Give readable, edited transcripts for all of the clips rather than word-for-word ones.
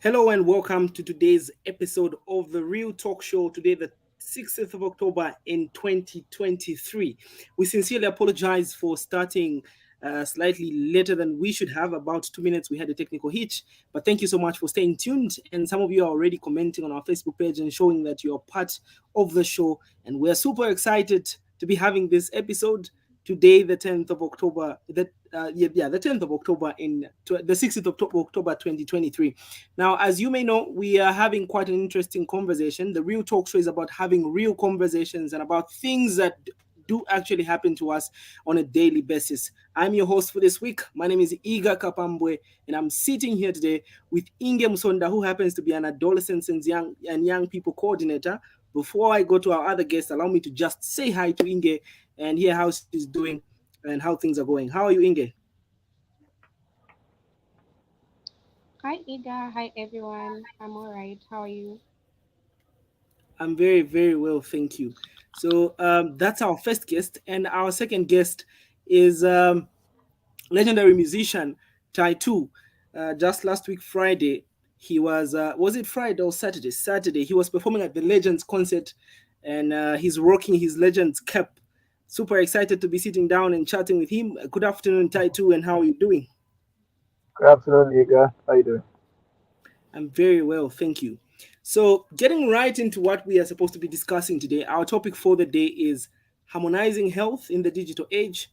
Hello and welcome to today's episode of the Real Talk Show. Today, the 6th of October in 2023. We sincerely apologize for starting slightly later than we should have, about 2 minutes. We had a technical hitch, but thank you so much for staying tuned. And some of you are already commenting on our Facebook page and showing that you're part of the show. And we're super excited to be having this episode today, the 10th of October, the 10th of October the 6th of October 2023. Now, as you may know, we are having quite an interesting conversation. The Real Talk Show is about having real conversations and about things that do actually happen to us on a daily basis. I'm your host for this week. My name is Iga Kapambwe, and I'm sitting here today with Inge Musonda, who happens to be an adolescents and young people coordinator before I go to our other guests, allow me to just say hi to Inge and hear how she's doing and how things are going. How are you, Inge? Hi, Ida. Hi, everyone. I'm all right. How are you? I'm very, very well, thank you. So that's our first guest, and our second guest is legendary musician Tai Two. Just last week, Friday, he was it Friday or Saturday? Saturday, he was performing at the Legends concert, and he's rocking his Legends cap. Super excited to be sitting down and chatting with him. Good afternoon, Tai Two, and how are you doing? Good afternoon, Iga. How you doing? I'm very well, thank you. So, getting right into what we are supposed to be discussing today, our topic for the day is harmonizing health in the digital age,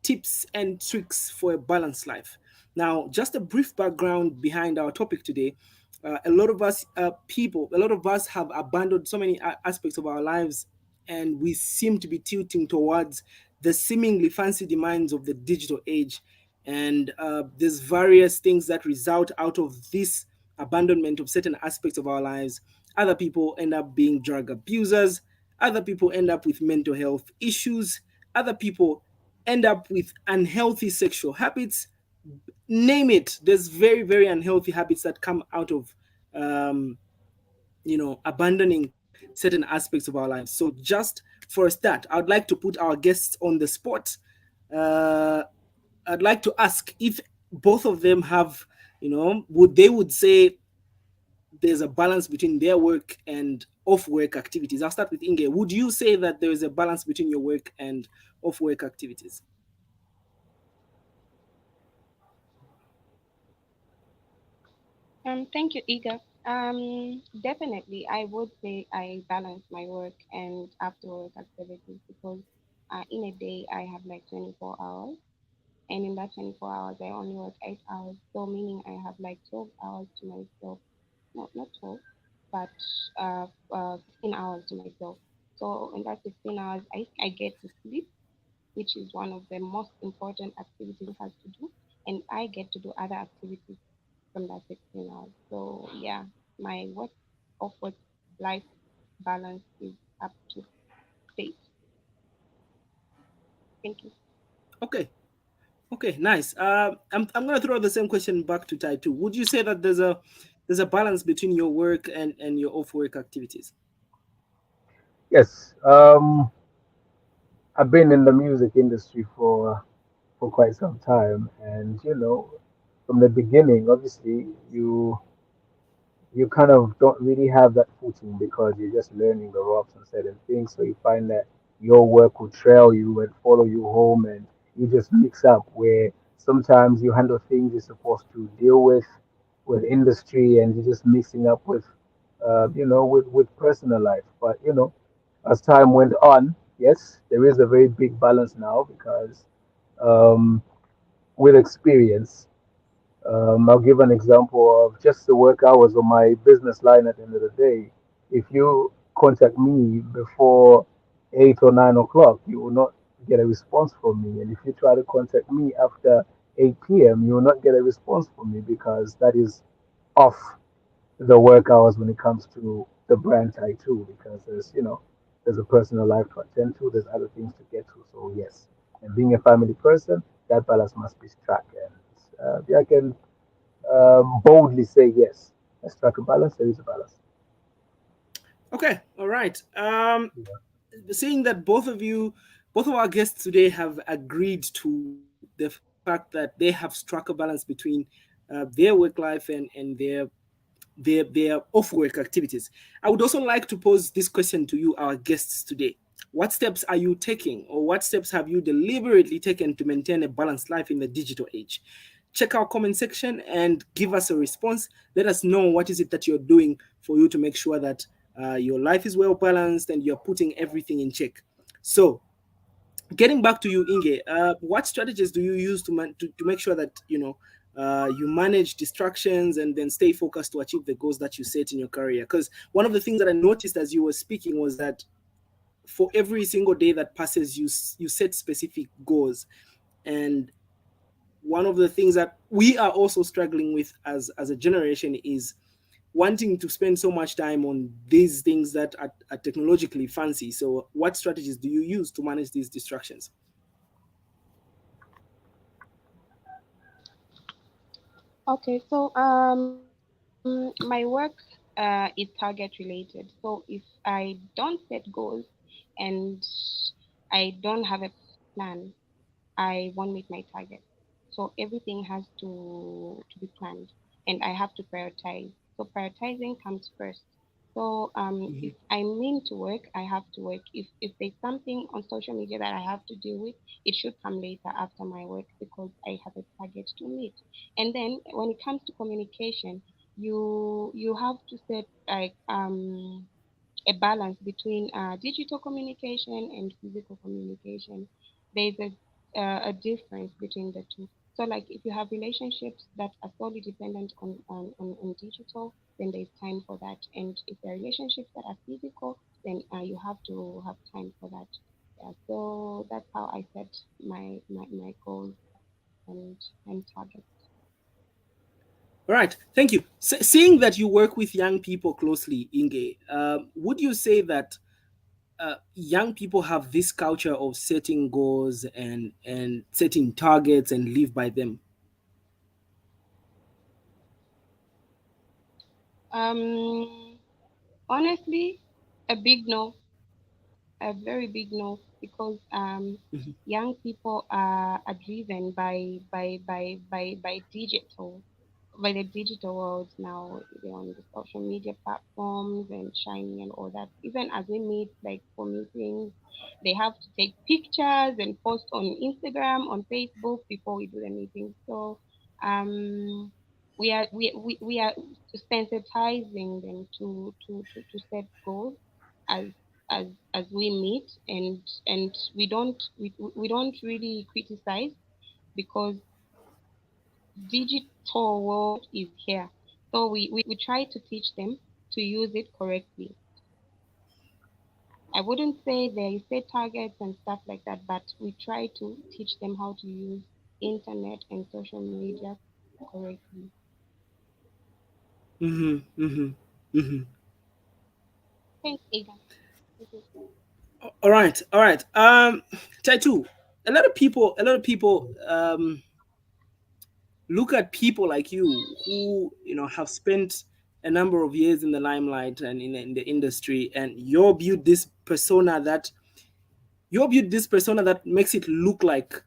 tips and tricks for a balanced life. Now, just a brief background behind our topic today. A lot of us a lot of us have abandoned so many aspects of our lives, and we seem to be tilting towards the seemingly fancy demands of the digital age. And there's various things that result out of this abandonment of certain aspects of our lives. Other people end up being drug abusers. Other people end up with mental health issues. Other people end up with unhealthy sexual habits. Name it. There's very, very unhealthy habits that come out of um, abandoning certain aspects of our lives. So just for a start, I would like to put our guests on the spot. uh, I'd like to ask if both of them have, would say there's a balance between their work and off work activities. I'll start with Inge. Would you say that there is a balance between your work and off work activities? Thank you, Ida. Definitely, I would say I balance my work and after work activities because in a day I have like 24 hours, and in that 24 hours I only work 8 hours. So meaning I have like 12 hours to myself. No, not 12, but 16 hours to myself. So in that 16 hours, I get to sleep, which is one of the most important activities has to do, and I get to do other activities from that 16 hours. So yeah, my work off work life balance is up to date. Thank you. Okay. Okay, nice. I'm gonna throw the same question back to Tai too. Would you say that there's a balance between your work and your off work activities? Yes. I've been in the music industry for quite some time, and from the beginning, obviously, you kind of don't really have that footing because you're just learning the ropes on certain things. So you find that your work will trail you and follow you home, and you just mix up where sometimes you handle things you're supposed to deal with industry, and you're just mixing up with personal life. But as time went on, yes, there is a very big balance now because um, with experience. I'll give an example of just the work hours on my business line at the end of the day. If you contact me before 8 or 9 o'clock, you will not get a response from me. And if you try to contact me after 8 p.m., you will not get a response from me because that is off the work hours when it comes to the brand tie too. Because there's a personal life to attend to, there's other things to get to. So yes, and being a family person, that balance must be struck. And yeah, I can boldly say yes. Let's strike a balance. There is a balance. Okay, all right. Yeah. Seeing that both of our guests today have agreed to the fact that they have struck a balance between their work life and their off work activities. I would also like to pose this question to you, our guests today. What steps are you taking, or what steps have you deliberately taken to maintain a balanced life in the digital age? Check our comment section and give us a response. Let us know what is it that you're doing for you to make sure that your life is well balanced and you're putting everything in check. So, getting back to you, Inge, what strategies do you use to make sure that you manage distractions and then stay focused to achieve the goals that you set in your career? Because one of the things that I noticed as you were speaking was that for every single day that passes, you set specific goals, and one of the things that we are also struggling with as a generation is wanting to spend so much time on these things that are technologically fancy. So, what strategies do you use to manage these distractions? Okay, so my work is target related. So if I don't set goals and I don't have a plan, I won't meet my target. So everything has to be planned, and I have to prioritize. So prioritizing comes first. So if I mean to work, I have to work. If there's something on social media that I have to deal with, it should come later after my work because I have a target to meet. And then when it comes to communication, you have to set like a balance between digital communication and physical communication. There's a difference between the two. So, like if you have relationships that are solely dependent on digital, then there's time for that. And if there are relationships that are physical, then you have to have time for that. Yeah, so that's how I set my goals and targets. All right, thank you. Seeing that you work with young people closely, Inge, would you say that young people have this culture of setting goals and setting targets and live by them? Um, Honestly, a big no, a very big no, because Mhm. young people are driven by digital, by the digital world now. They're on the social media platforms and shining and all that. Even as we meet, like for meetings, they have to take pictures and post on Instagram, on Facebook before we do the meeting. So um, we are sensitizing them to set goals as as we meet, and we don't really criticize because digital world is here. So we try to teach them to use it correctly. I wouldn't say they set targets and stuff like that, but we try to teach them how to use internet and social media correctly. Mm-hmm, mm-hmm, mm-hmm. Thanks, Ada. Mhm. All right, all right. Taitu, a lot of people look at people like you who have spent a number of years in the limelight and in the industry, and you're built this persona that makes it look like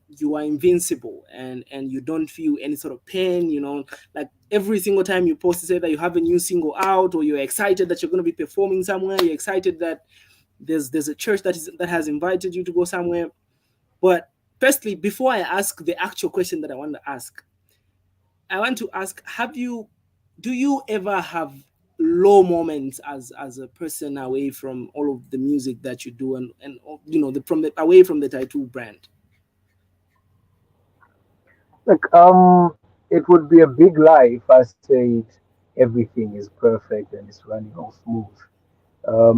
you are invincible and you don't feel any sort of pain. Like every single time you post to say that you have a new single out, or you're excited that you're going to be performing somewhere, you're excited that there's a church that has invited you to go somewhere. But firstly, before I ask the actual question that I want to ask, I want to ask, do you ever have low moments as a person away from all of the music that you do, and away from the Tattoo brand? Look, it would be a big lie if I said everything is perfect and it's running all smooth.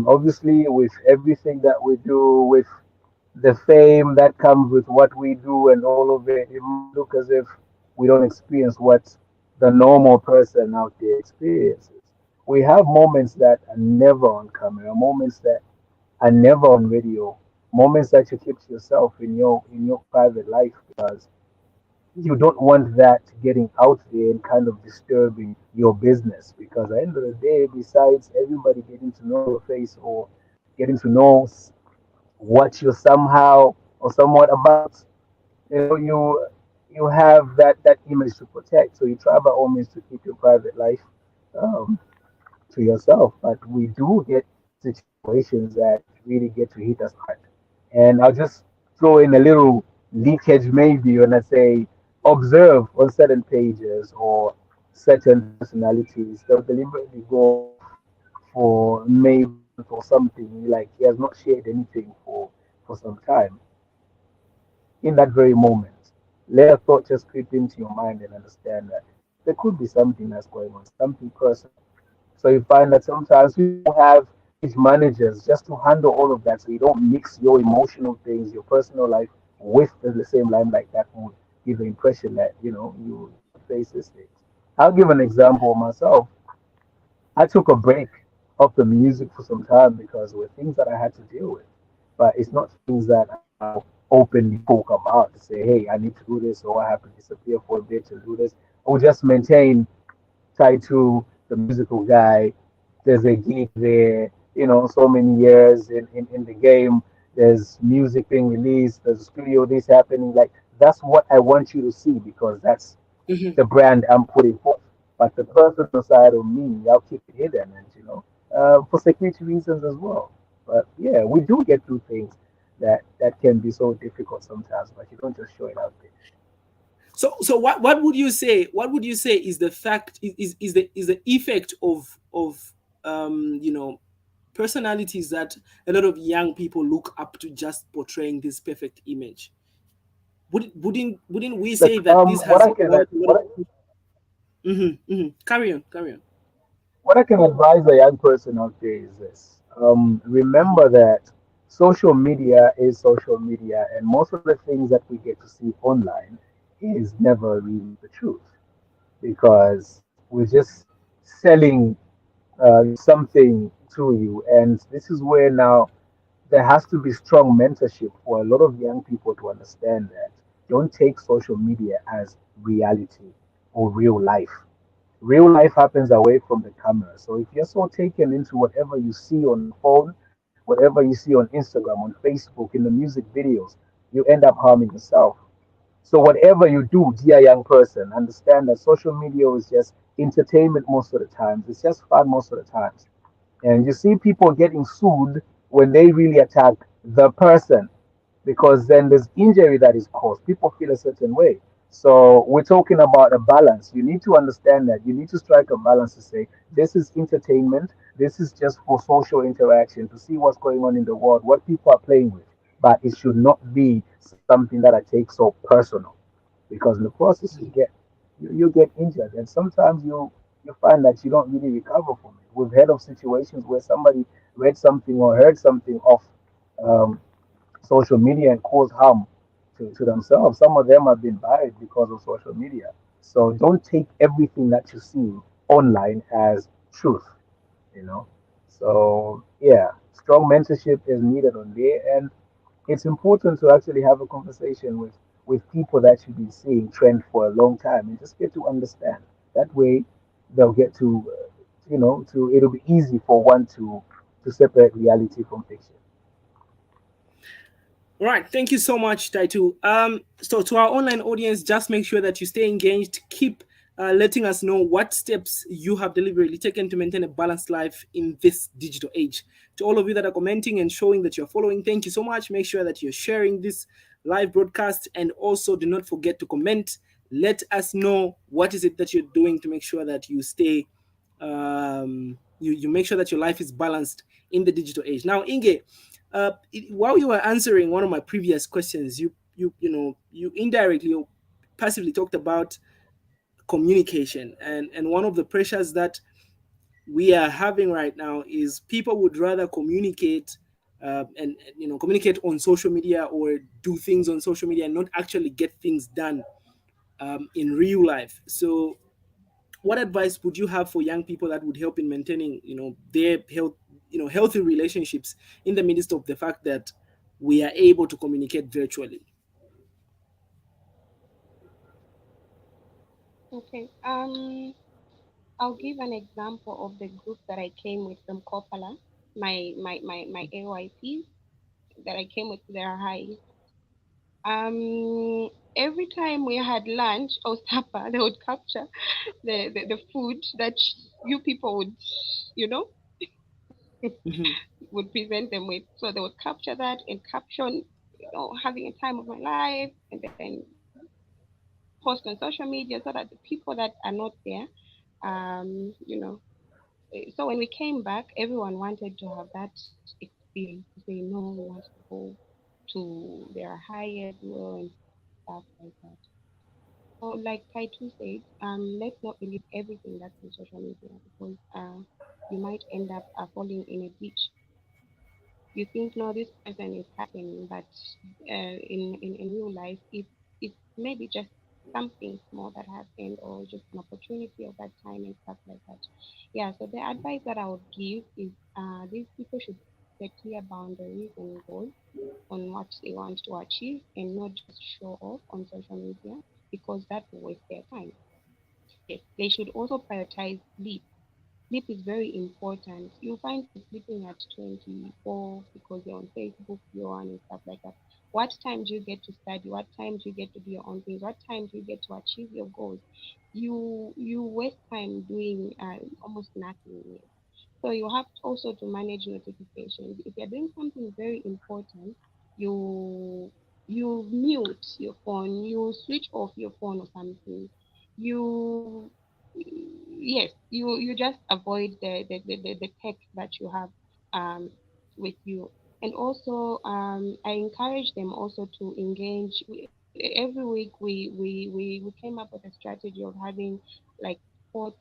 Obviously, with everything that we do, with the fame that comes with what we do and all of it, it might look as if we don't experience what the normal person out there experiences. We have moments that are never on camera, moments that are never on radio, moments that you keep to yourself in your private life because you don't want that getting out there and kind of disturbing your business. Because at the end of the day, besides everybody getting to know your face or getting to know what you're somehow or somewhat about, you have that image to protect. So you try by all means to keep your private life um, to yourself. But we do get situations that really get to hit us hard. And I'll just throw in a little leakage maybe when I say observe on certain pages or certain personalities. They'll deliberately go off for maybe a month or something, like he has not shared anything for some time. In that very moment, let a thought just creep into your mind and understand that there could be something that's going on, something personal. So you find that sometimes people have page managers just to handle all of that so you don't mix your emotional things, your personal life with the same limelight that would give the impression that, you don't face these things. I'll give an example of myself. I took a break of the music for some time because there were things that I had to deal with. But it's not things that I now openly talk about to say, hey, I need to do this, or I have to disappear for a bit to do this. I would just maintain Taitu, the musical guy. There's a gig there, so many years in the game. There's music being released, there's a studio this happening. Like, that's what I want you to see because that's Mhm. the brand I'm putting forth. But the personal side of me, I'll keep it hidden, and for security reasons as well. But yeah, we do get through things that can be so difficult sometimes, but you don't just show it out there. So what would you say? What would you say is the fact is the effect of personalities that a lot of young people look up to, just portraying this perfect image? Wouldn't we say Look, that this what has I can brought a lot of carry on, carry on. what I can advise a young person out there is this: remember that social media is social media, and most of the things that we get to see online is never really the truth because we're just selling something to you. And this is where now there has to be strong mentorship for a lot of young people to understand that don't take social media as reality or real life. Real life happens away from the camera. So if you're so taken into whatever you see on the phone, whatever you see on Instagram, on Facebook, in the music videos, you end up harming yourself. So whatever you do, dear young person, understand that social media is just entertainment most of the times. It's just fun most of the times. And you see people getting sued when they really attack the person because then there's injury that is caused. People feel a certain way. So we're talking about a balance. You need to understand that you need to strike a balance to say, this is entertainment. This is just for social interaction to see what's going on in the world, what people are playing with. But it should not be something that I take so personal because in the process you get injured and sometimes you find that you don't really recover from it. We've heard of situations where somebody read something or heard something off um, social media and caused harm to themselves. Some of them have been buried because of social media. So don't take everything that you see online as truth, you know. So yeah, strong mentorship is needed on there, and it's important to actually have a conversation with people that you've been seeing trend for a long time and just get to understand. That way, they'll get to, to it'll be easy for one to separate reality from fiction. All right, thank you so much, Taitu. So to our online audience, just make sure that you stay engaged. Keep letting us know what steps you have deliberately taken to maintain a balanced life in this digital age. To all of you that are commenting and showing that you're following, thank you so much. Make sure that you're sharing this live broadcast, and also do not forget to comment. Let us know what is it that you're doing to make sure that you stay you make sure that your life is balanced in the digital age. Now, Inge, while you were answering one of my previous questions, you indirectly or passively talked about communication, and one of the pressures that we are having right now is people would rather communicate and communicate on social media or do things on social media and not actually get things done in real life. So what advice would you have for young people that would help in maintaining their healthy relationships in the midst of the fact that we are able to communicate virtually? Okay. I'll give an example of the group that I came with from Kopala, my AYPs that I came with their high. Every time we had lunch or supper, they would capture the food that you people would, you know, Mhm. would present them with. So they would capture that and caption, having a time of my life, and then post on social media so that the people that are not there, um, you know, so when we came back, everyone wanted to have that experience to say, no, we want to go to their high as well and stuff like that. So, like Title said, let's not believe everything that's on social media because you might end up falling in a ditch. You think, no, this person is happening, but in real life, it's maybe just something small that happened or just an opportunity of that time and stuff like that. Yeah, so the advice that I would give is these people should set clear boundaries and goals on what they want to achieve and not just show off on social media because that will waste their time. Yes, they should also prioritize sleep. Sleep is very important. You'll find people sleeping at 24 because they're on Facebook, you're on and stuff like that. What time do you get to study? What time do you get to do your own things? What time do you get to achieve your goals? You waste time doing almost nothing. Yes. So you have also to manage notifications. If you're doing something very important, you you mute your phone, you switch off your phone or something. You yes, you just avoid the text that you have with you. And also I encourage them also to engage. Every week we came up with a strategy of having like sports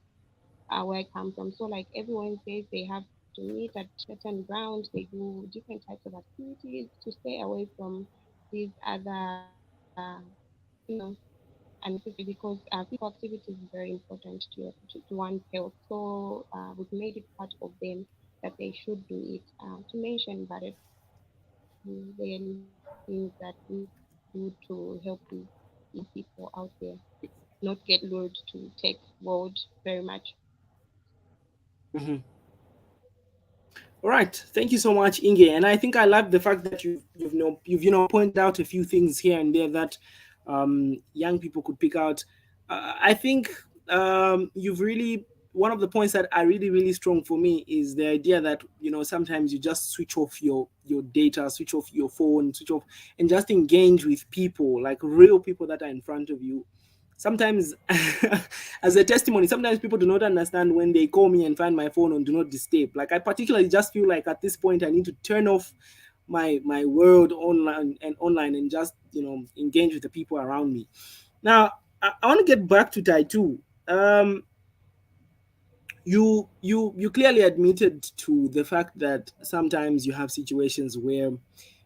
where I come from. So like every Wednesdays they have to meet at certain grounds. They do different types of activities to stay away from these other, you know, unnecessary because physical activity is very important to, to one's health. So we've made it part of them that they should do it. To mention but really things that we do to help the young people out there not get lured to tech world very much. Mhm. All right, thank you so much, Inge. And I think I love the fact that you've pointed out a few things here and there that young people could pick out. I think you've really one of the points that are really really strong for me is the idea that sometimes you just switch off your data, switch off your phone, switch off, and just engage with people, like real people that are in front of you. Sometimes as a testimony, sometimes people do not understand when they call me and find my phone on do not disturb. Like I particularly just feel like at this point I need to turn off my world online and just engage with the people around me. Now I want to get back to Tai too. You clearly admitted to the fact that sometimes you have situations where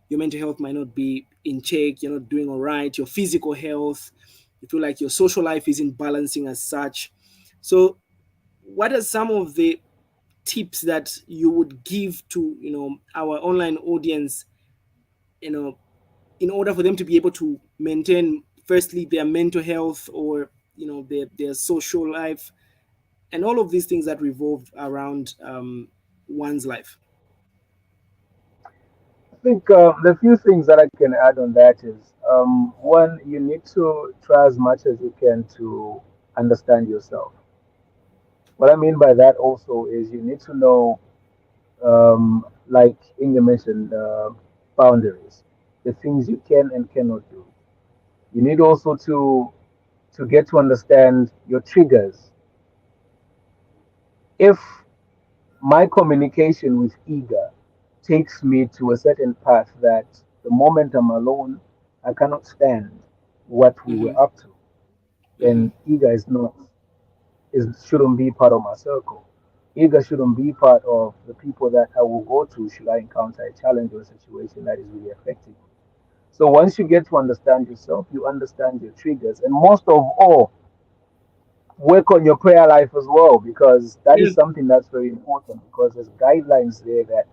your mental health might not be in check, you're not doing all right, your physical health, you feel like your social life isn't balancing as such. So what are some of the tips that you would give to our online audience, you know in order for them to be able to maintain firstly their mental health, or their social life, and all of these things that revolve around one's life? I think the few things that I can add on that is one, you need to try as much as you can to understand yourself. What I mean by that also is you need to know, like Inge mentioned, boundaries, the things you can and cannot do. You need also to get to understand your triggers. If my communication with Ega takes me to a certain path that the moment I'm alone, I cannot stand what we Mm-hmm. were up to, Mm-hmm. then Ega is shouldn't be part of my circle. Ega shouldn't be part of the people that I will go to should I encounter a challenge or a situation that is really affecting me. So once you get to understand yourself, you understand your triggers, and most of all, work on your prayer life as well, because that is Yeah. something that's very important, because there's guidelines there that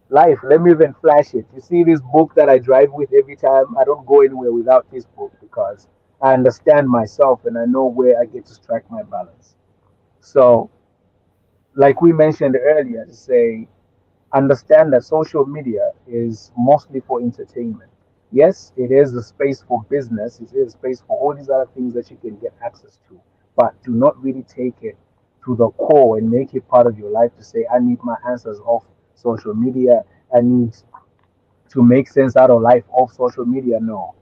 life, let me even flash it. You see this book that I drive with every time? I don't go anywhere without this book because I understand myself and I know where I get to strike my balance. So like we mentioned earlier, to say understand that social media is mostly for entertainment. Yes, it is a space for business, it is a space for all these other things that you can get access to, but do not really take it to the core and make it part of your life to say, I need my answers off social media, I need to make sense out of life off social media. No.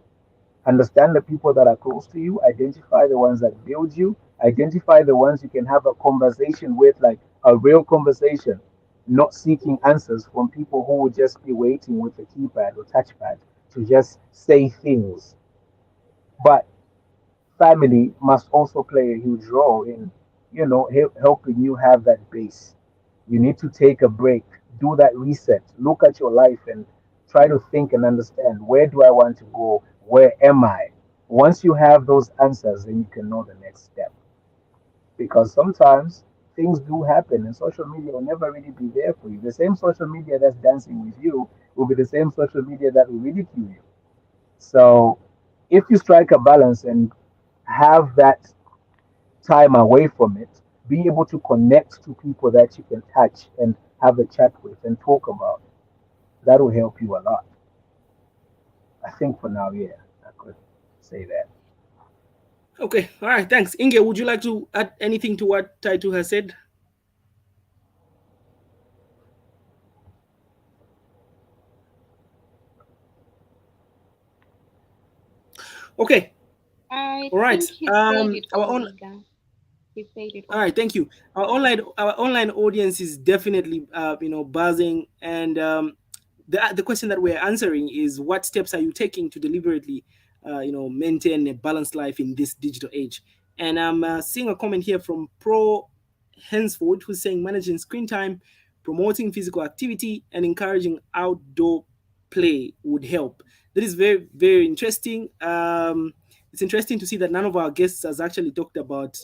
Understand the people that are close to you, identify the ones that build you, identify the ones you can have a conversation with, like a real conversation, not seeking answers from people who would just be waiting with a keypad or touchpad to just say things. But family must also play a huge role in, helping you have that base. You need to take a break, do that reset, look at your life and try to think and understand, where do I want to go? Where am I? Once you have those answers, then you can know the next step. because sometimes things do happen and social media will never really be there for you. The same social media that's dancing with you will be the same social media that will ridicule you. So if you strike a balance and have that time away from it, be able to connect to people that you can touch and have a chat with and talk about, that will help you a lot. I think for now, yeah, I could say that. Okay, all right, thanks. Inge, would you like to add anything to what Taitu has said? Okay, I all right. think he said it Our all, own Iga. He said it All all. right, thank you. Our online audience is definitely buzzing, and the question that we're answering is, what steps are you taking to deliberately maintain a balanced life in this digital age? And I'm seeing a comment here from Pro Hensford, who's saying managing screen time, promoting physical activity, and encouraging outdoor play would help. That is very, very interesting. It's interesting to see that none of our guests has actually talked about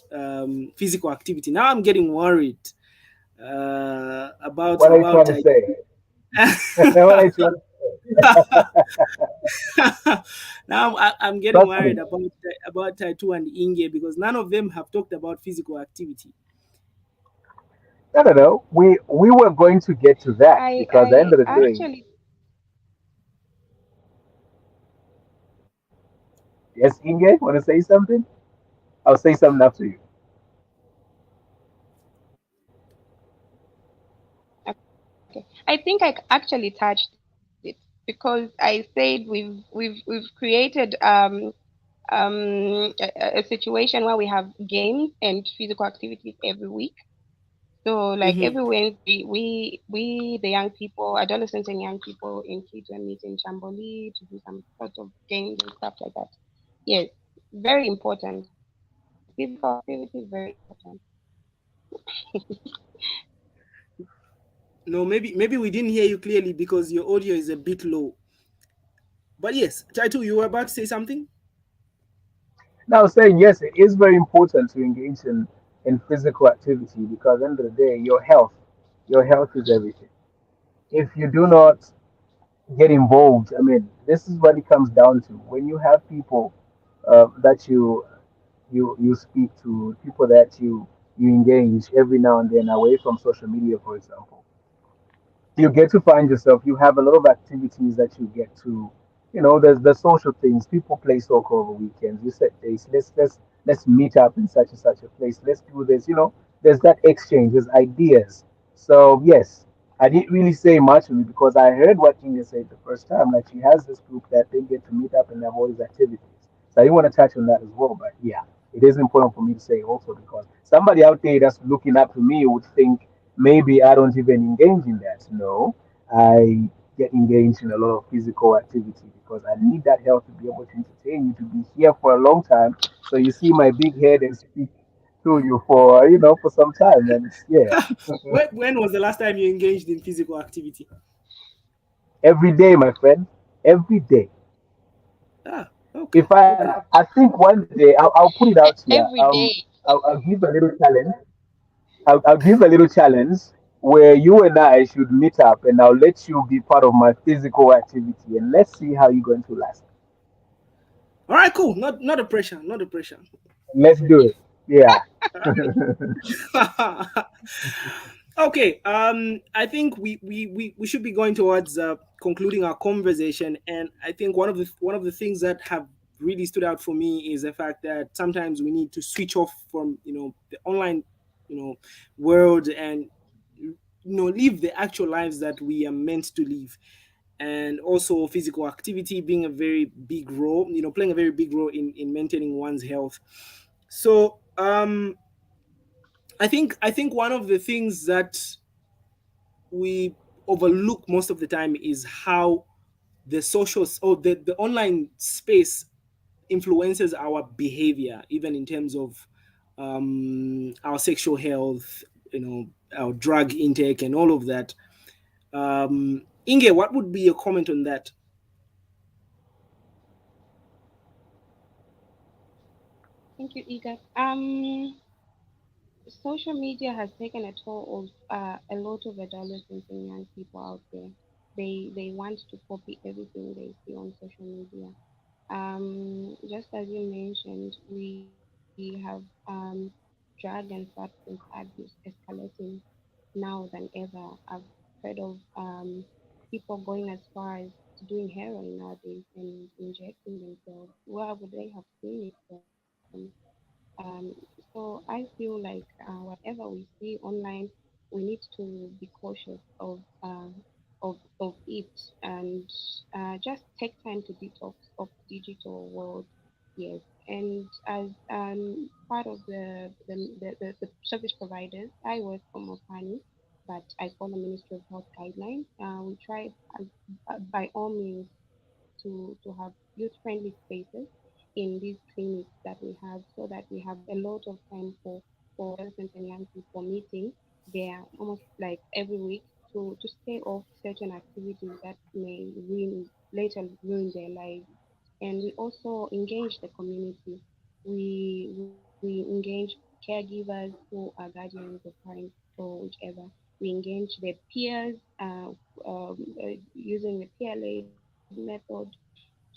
physical activity. Now I'm getting worried about What are you trying to say? What are you trying to now I'm getting trust worried me? about Taitu and Inge, because none of them have talked about physical activity. No, no, no. We were going to get to that because at the end I of the day, actually yes, Inge, want to say something? I'll say something after you. okay. I think I actually touched it because I said we've created a situation where we have games and physical activities every week. So like Hmm. every Wednesday, we the young people, adolescents and young people in kids will meet in Chamboli to do some sort of games and stuff like that. Yes, very important. Physical activity is very important. No, maybe we didn't hear you clearly because your audio is a bit low. But yes, Taitu, you were about to say something. Now, saying yes, it is very important to engage in physical activity because at the end of the day, your health is everything. If you do not get involved, I mean, this is what it comes down to. When you have people that you speak to, people that you engage every now and then away from social media, for example, you get to find yourself, you have a lot of activities that you get to, there's the social things. People play soccer over weekends. You set days, let's meet up in such and such a place, let's do this. There's that exchange, there's ideas. So yes, I didn't really say much of it because I heard what Inga said the first time, like she has this group that they get to meet up and have all these activities. So I didn't want to touch on that as well, but yeah, it is important for me to say also because somebody out there that's looking up to me would think maybe I don't even engage in that. No, I get engaged in a lot of physical activity because I need that health to be able to entertain you, to be here for a long time. So you see my big head and speak to you for for some time, and yeah, When was the last time you engaged in physical activity? every day, my friend, every day. Ah, okay, If I okay. I think one day I'll put it out here. Every day. I'll give a little challenge. I'll give a little challenge where you and I should meet up and I'll let you be part of my physical activity and let's see how you're going to last. All right, cool. Not a pressure. Not a pressure. Let's do it. Yeah. Okay. I think we should be going towards concluding our conversation, and I think one of the things that have really stood out for me is the fact that sometimes we need to switch off from the online world, and live the actual lives that we are meant to live. And also physical activity being a very big role, playing a very big role in maintaining one's health. So I think one of the things that we overlook most of the time is how the social or the online space influences our behavior, even in terms of our sexual health, our drug intake, and all of that. Inge, what would be your comment on that? Thank you, Iga. social media has taken a toll of a lot of adolescents and young people out there. They want to copy everything they see on social media. Just as you mentioned, we have drug and substance abuse escalating now than ever. I've heard of people going as far as to doing heroin nowadays and injecting themselves. Where would they have seen it from? So I feel like whatever we see online, we need to be cautious of it and just take time to detox of digital world. Yes, and as part of the service providers, I work for Mopani, but I follow Ministry of Health guidelines. We try by all means to have youth friendly spaces in these clinics that we have so that we have a lot of time for adolescents and young people meeting there almost like every week to stay off certain activities that may later ruin their lives. And we also engage the community. We engage caregivers who are guardians or parents or whichever. We engage their peers using the peer-led method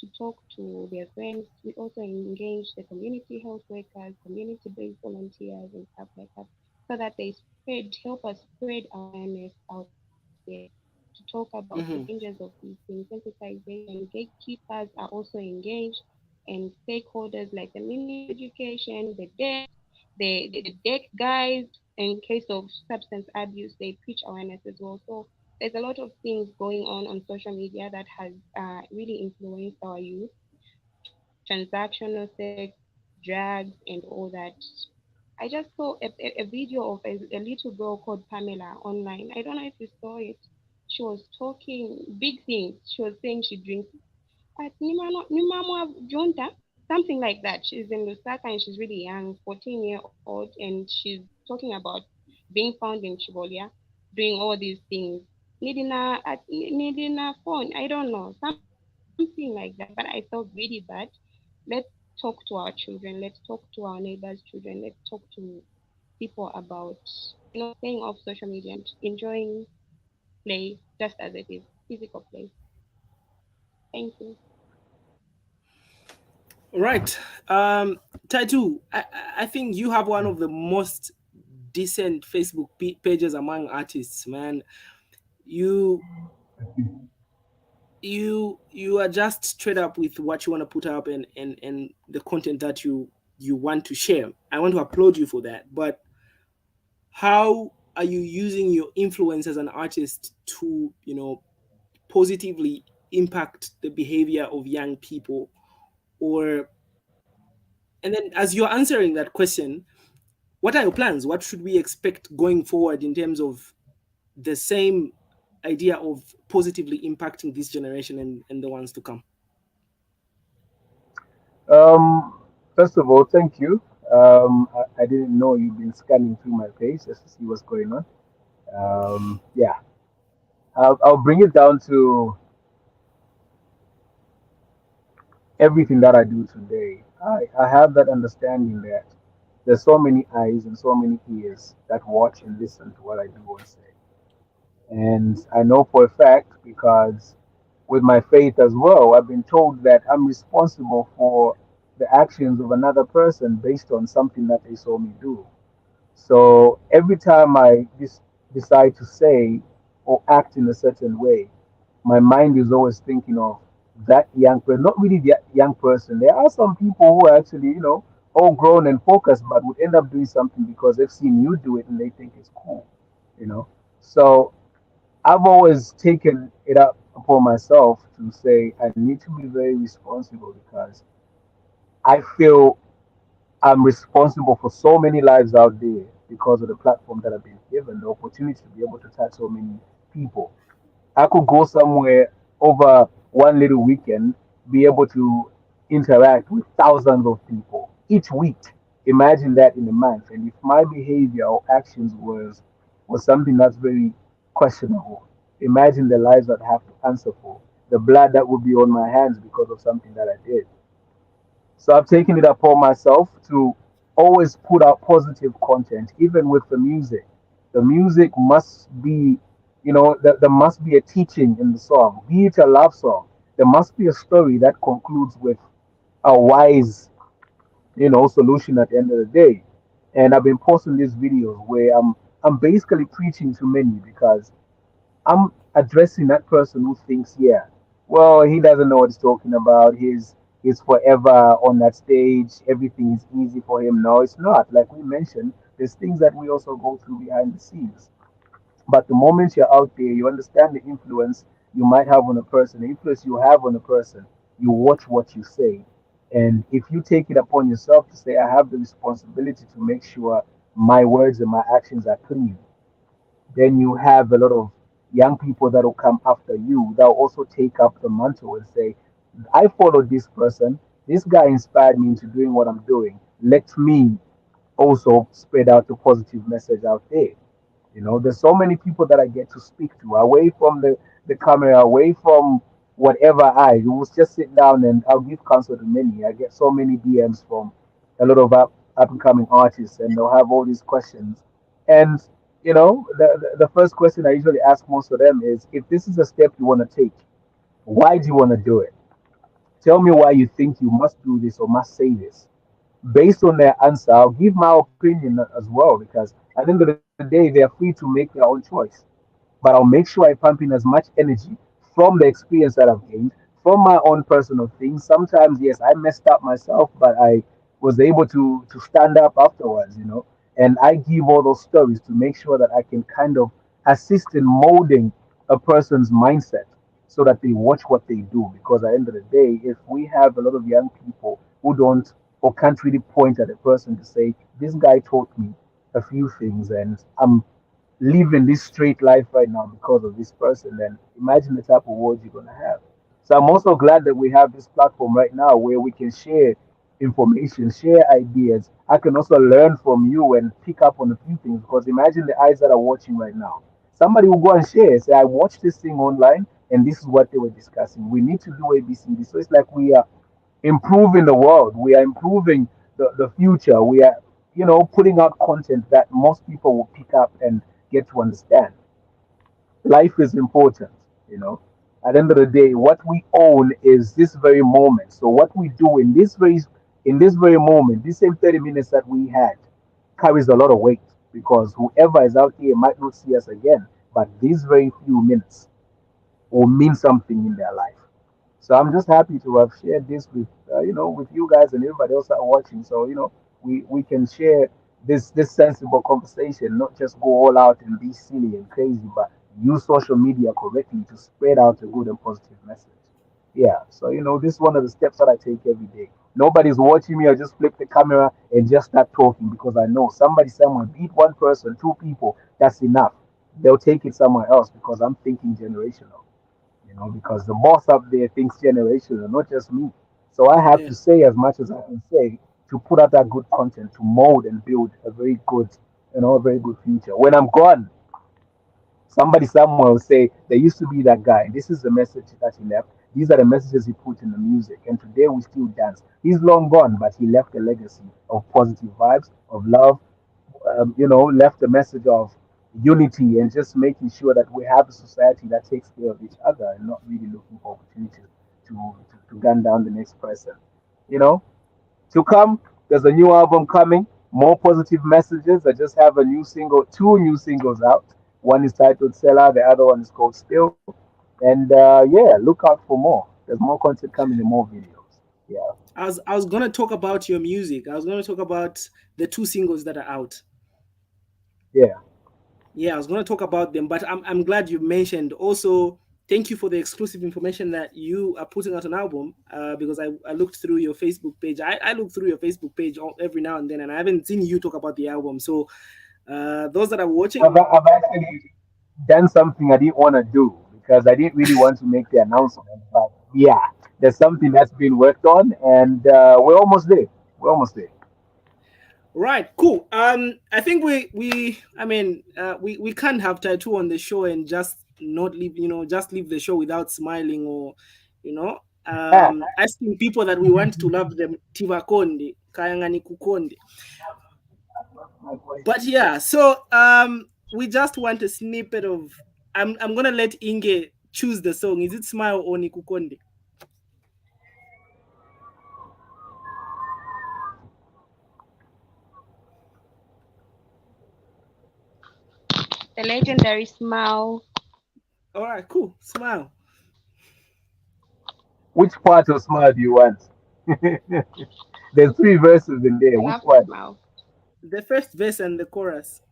to talk to their friends. We also engage the community health workers, community-based volunteers, and stuff like that, so that they help us spread awareness out there to talk about the dangers Hmm. of these things. Sensitization, gatekeepers are also engaged, and stakeholders like the Ministry of Education, the debt, the deck guys. In case of substance abuse, they preach awareness as well. So there's a lot of things going on social media that has really influenced our youth. Transactional sex, drugs, and all that. I just saw a video of a little girl called Pamela online. I don't know if you saw it. She was talking big things. She was saying she drinks at Nimamwa Junta, something like that. She's in Lusaka and she's really young, 14-year-old, and she's talking about being found in Chibolia, doing all these things, needing a phone. I don't know, something like that. But I felt really bad. Let's talk to our children. Let's talk to our neighbors' children. Let's talk to people about, staying off social media and enjoying play just as it is, physical play. Thank you. Right. Tattoo, I think you have one of the most decent Facebook pages among artists, man. You you are just straight up with what you want to put up and the content that you want to share. I want to applaud you for that. But how are you using your influence as an artist to, positively impact the behavior of young people? Or and then as you're answering that question, what are your plans? What should we expect going forward in terms of the same idea of positively impacting this generation and the ones to come? Um, First of all, thank you. I didn't know you've been scanning through my page just to see what's going on. Yeah, I'll bring it down to everything that I do today. I have that understanding that there's so many eyes and so many ears that watch and listen to what I do and say. And I know for a fact because with my faith as well, I've been told that I'm responsible for the actions of another person based on something that they saw me do. So every time I decide to say or act in a certain way, my mind is always thinking of that young person, not really the young person. There are some people who are actually, all grown and focused, but would end up doing something because they've seen you do it and they think it's cool, you know. So I've always taken it up upon myself to say I need to be very responsible because I feel I'm responsible for so many lives out there because of the platform that I've been given, the opportunity to be able to touch so many people. I could go somewhere over one little weekend, be able to interact with thousands of people each week. Imagine that in a month. And if my behavior or actions was something that's very questionable, imagine the lives I'd have to answer for, the blood that would be on my hands because of something that I did. So I've taken it upon myself to always put out positive content, even with the music. The music must be, there must be a teaching in the song, be it a love song. There must be a story that concludes with a wise, solution at the end of the day. And I've been posting these videos where I'm basically preaching to many because I'm addressing that person who thinks, yeah, well, he doesn't know what he's talking about. He's forever on that stage. Everything is easy for him. No, it's not. Like we mentioned, there's things that we also go through behind the scenes. But the moment you're out there, you understand the influence you might have on a person, the influence you have on a person. You watch what you say. And if you take it upon yourself to say, I have the responsibility to make sure my words and my actions are clean, then you have a lot of young people that will come after you that will also take up the mantle and say, I followed this person. This guy inspired me into doing what I'm doing. Let me also spread out the positive message out there. There's so many people that I get to speak to away from the camera, away from whatever you will just sit down and I'll give counsel to many. I get so many DMs from a lot of up and coming artists, and they'll have all these questions. And, the first question I usually ask most of them is, if this is a step you want to take, why do you want to do it? Tell me why you think you must do this or must say this. Based on their answer, I'll give my opinion as well, because at the end of the day, they are free to make their own choice. But I'll make sure I pump in as much energy from the experience that I've gained, from my own personal things. Sometimes, yes, I messed up myself, but I was able to stand up afterwards. And I give all those stories to make sure that I can kind of assist in molding a person's mindset so that they watch what they do. Because at the end of the day, if we have a lot of young people who don't or can't really point at a person to say, this guy taught me a few things and I'm living this straight life right now because of this person, then imagine the type of world you're going to have. So I'm also glad that we have this platform right now where we can share information, share ideas. I can also learn from you and pick up on a few things, because imagine the eyes that are watching right now. Somebody will go and share, say, I watched this thing online and this is what they were discussing. We need to do ABCD. So it's like we are improving the world. We are improving the future. We are, putting out content that most people will pick up and get to understand. Life is important. At the end of the day, what we own is this very moment. So what we do in this very moment, this same 30 minutes that we had carries a lot of weight, because whoever is out here might not see us again, but these very few minutes will mean something in their life. So I'm just happy to have shared this with you guys and everybody else that are watching. So we can share this sensible conversation, not just go all out and be silly and crazy, but use social media correctly to spread out a good and positive message. Yeah. So this is one of the steps that I take every day. Nobody's watching me. I just flip the camera and just start talking, because I know somebody somewhere, beat one person, two people, that's enough. They'll take it somewhere else because I'm thinking generational, because the boss up there thinks generational, not just me. So I have Yeah. to say as much as I can say to put out that good content to mold and build a very good future. When I'm gone, somebody somewhere will say, there used to be that guy. This is the message that he left. These are the messages he put in the music. And today we still dance. He's long gone, but he left a legacy of positive vibes, of love, left a message of unity and just making sure that we have a society that takes care of each other and not really looking for opportunities to gun down the next person. You know, to come, there's a new album coming, more positive messages. I just have a new single, two new singles out. One is titled Seller, the other one is called Still. And yeah, look out for more. There's more content coming and more videos. Yeah, I was gonna talk about your music. I was gonna talk about the two singles that are out. yeah. Yeah, I was gonna talk about them, but I'm glad you mentioned. Also, thank you for the exclusive information that you are putting out an album. Because I looked through your Facebook page. I look through your Facebook page every now and then, and I haven't seen you talk about the album. So, those that are watching, I've actually done something I didn't want to do because I didn't really want to make the announcement. But yeah, there's something that's been worked on, and we're almost there. We're almost there. right? Cool. I think we can't have Tattoo on the show and just not leave. Just leave the show without smiling or, you know, Ah, asking people that we want to love them Tivakonde. kayangani kukonde. Likewise. But yeah, so we just want a snippet of. I'm gonna let Inge choose the song. Is it Smile or Nikukonde? The legendary Smile. All right, cool. Smile. Which part of smile do you want? There's three verses in there. I Which love the one? Smile. The first verse and the chorus.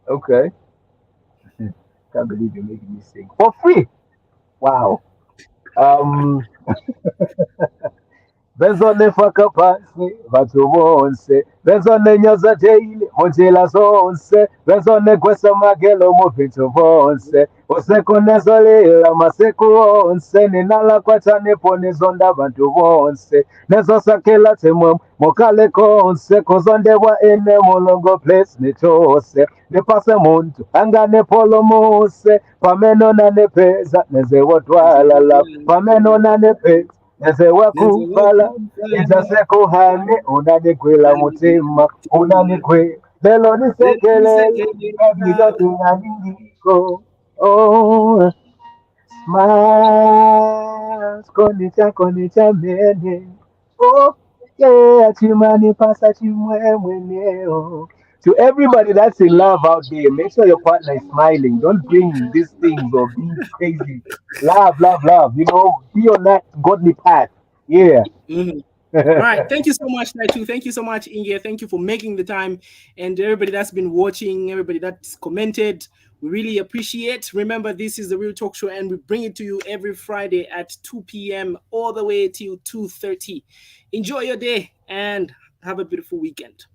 Okay. Can't believe you're making me sing for free. Wow. Um, Bezonefaka pasi vatu vonse bezonenyoza teile monjila zonse bezonekwesa magelo mu vintu vonse usekunezolila masiku onse ninalakwata niponizo bantu vonse nezosakila timwe mukale konse kuzondebwa ene mulongo place nichose nipase muntu angane polo muse pameno na nepeza nezewotwala la pameno na nepeza ese wakupala itasekuhane unanikwila mutima unanikwe lelo nisekelele kabigatunaningiko oh, smile konicha mene oh yeah chimani pasa chimwemweneo. To everybody that's in love out there, make sure your partner is smiling. Don't bring these things or be crazy. Love, love, love. You know, be on that godly path. Yeah. Mhm. All right. Thank you so much, Naitu. Thank you so much, Inge. Thank you for making the time. And everybody that's been watching, everybody that's commented, we really appreciate. Remember, this is the Real Talk Show, and we bring it to you every Friday at 2 p.m. all the way till 2:30. Enjoy your day and have a beautiful weekend.